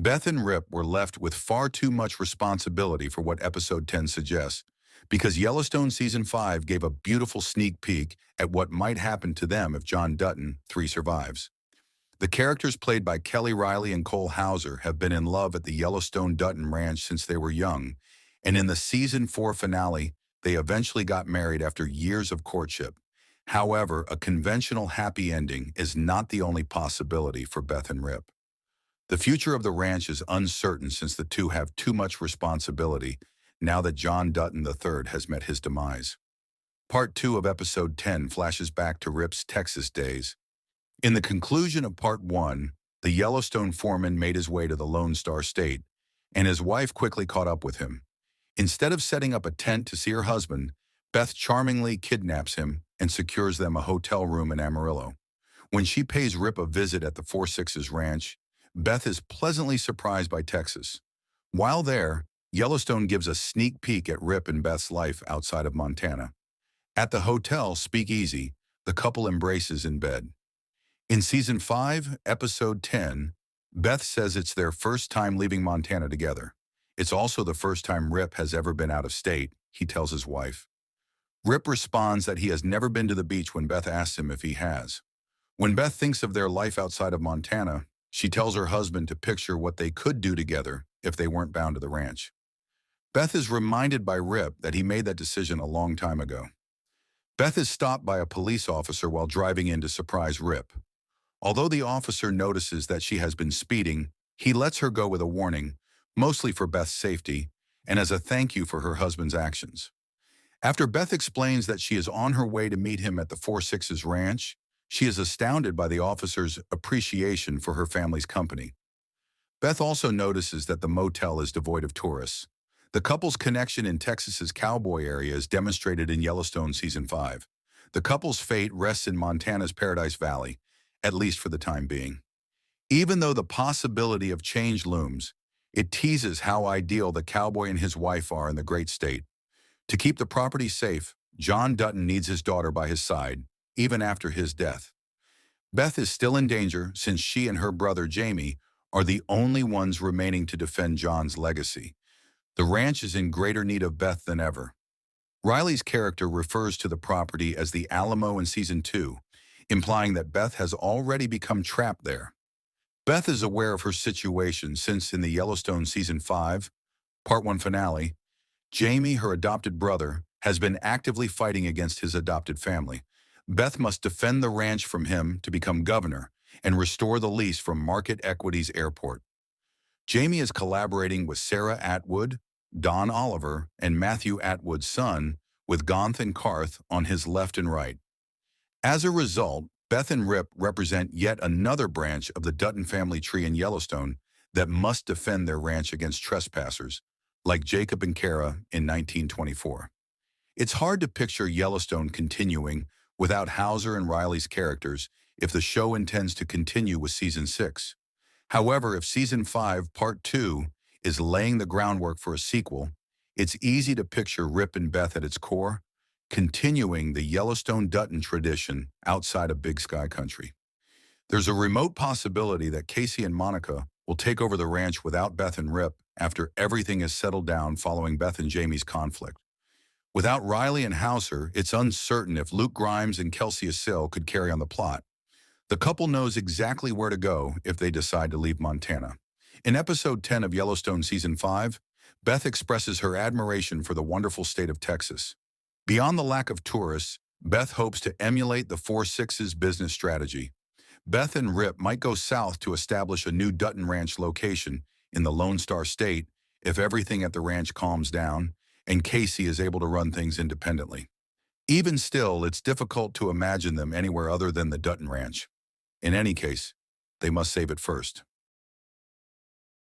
Beth and Rip were left with far too much responsibility for what episode 10 suggests, because Yellowstone Season 5 gave a beautiful sneak peek at what might happen to them if John Dutton 3 survives. The characters played by Kelly Riley and Cole Hauser have been in love at the Yellowstone Dutton Ranch since they were young, and in the Season 4 finale, they eventually got married after years of courtship. However, a conventional happy ending is not the only possibility for Beth and Rip. The future of the ranch is uncertain since the two have too much responsibility now that John Dutton III has met his demise. Part 2 of Episode 10 flashes back to Rip's Texas days. In the conclusion of Part 1, the Yellowstone foreman made his way to the Lone Star State, and his wife quickly caught up with him. Instead of setting up a tent to see her husband, Beth charmingly kidnaps him and secures them a hotel room in Amarillo. When she pays Rip a visit at the 4-6's ranch, Beth is pleasantly surprised by Texas. While there, Yellowstone gives a sneak peek at Rip and Beth's life outside of Montana. At the hotel Speakeasy, the couple embraces in bed. In Season 5, Episode 10, Beth says it's their first time leaving Montana together. It's also the first time Rip has ever been out of state, he tells his wife. Rip responds that he has never been to the beach when Beth asks him if he has. When Beth thinks of their life outside of Montana, she tells her husband to picture what they could do together if they weren't bound to the ranch. Beth is reminded by Rip that he made that decision a long time ago. Beth is stopped by a police officer while driving in to surprise Rip. Although the officer notices that she has been speeding, he lets her go with a warning, mostly for Beth's safety, and as a thank you for her husband's actions. After Beth explains that she is on her way to meet him at the 4-6's ranch, she is astounded by the officer's appreciation for her family's company. Beth also notices that the motel is devoid of tourists. The couple's connection in Texas's cowboy area is demonstrated in Yellowstone Season 5. The couple's fate rests in Montana's Paradise Valley, at least for the time being. Even though the possibility of change looms, it teases how ideal the cowboy and his wife are in the great state. To keep the property safe, John Dutton needs his daughter by his side, even after his death. Beth is still in danger since she and her brother Jamie are the only ones remaining to defend John's legacy. The ranch is in greater need of Beth than ever. Riley's character refers to the property as the Alamo in Season 2, implying that Beth has already become trapped there. Beth is aware of her situation since in the Yellowstone Season 5, Part 1 finale, Jamie, her adopted brother, has been actively fighting against his adopted family. Beth must defend the ranch from him to become governor and restore the lease from Market Equities Airport. Jamie is collaborating with Sarah Atwood, Don Oliver, and Matthew Atwood's son, with Gonth and Karth on his left and right. As a result, Beth and Rip represent yet another branch of the Dutton family tree in Yellowstone that must defend their ranch against trespassers, like Jacob and Kara in 1924. It's hard to picture Yellowstone continuing without Hauser and Riley's characters if the show intends to continue with Season 6. However, if Season 5, Part 2, is laying the groundwork for a sequel, it's easy to picture Rip and Beth at its core, continuing the Yellowstone Dutton tradition outside of Big Sky Country. There's a remote possibility that Casey and Monica will take over the ranch without Beth and Rip after everything is settled down following Beth and Jamie's conflict. Without Riley and Hauser, it's uncertain if Luke Grimes and Kelsey Asil could carry on the plot. The couple knows exactly where to go if they decide to leave Montana. In Episode 10 of Yellowstone Season 5, Beth expresses her admiration for the wonderful state of Texas. Beyond the lack of tourists, Beth hopes to emulate the 4-6's business strategy. Beth and Rip might go south to establish a new Dutton Ranch location in the Lone Star State if everything at the ranch calms down and Casey is able to run things independently. Even still, it's difficult to imagine them anywhere other than the Dutton Ranch. In any case, they must save it first.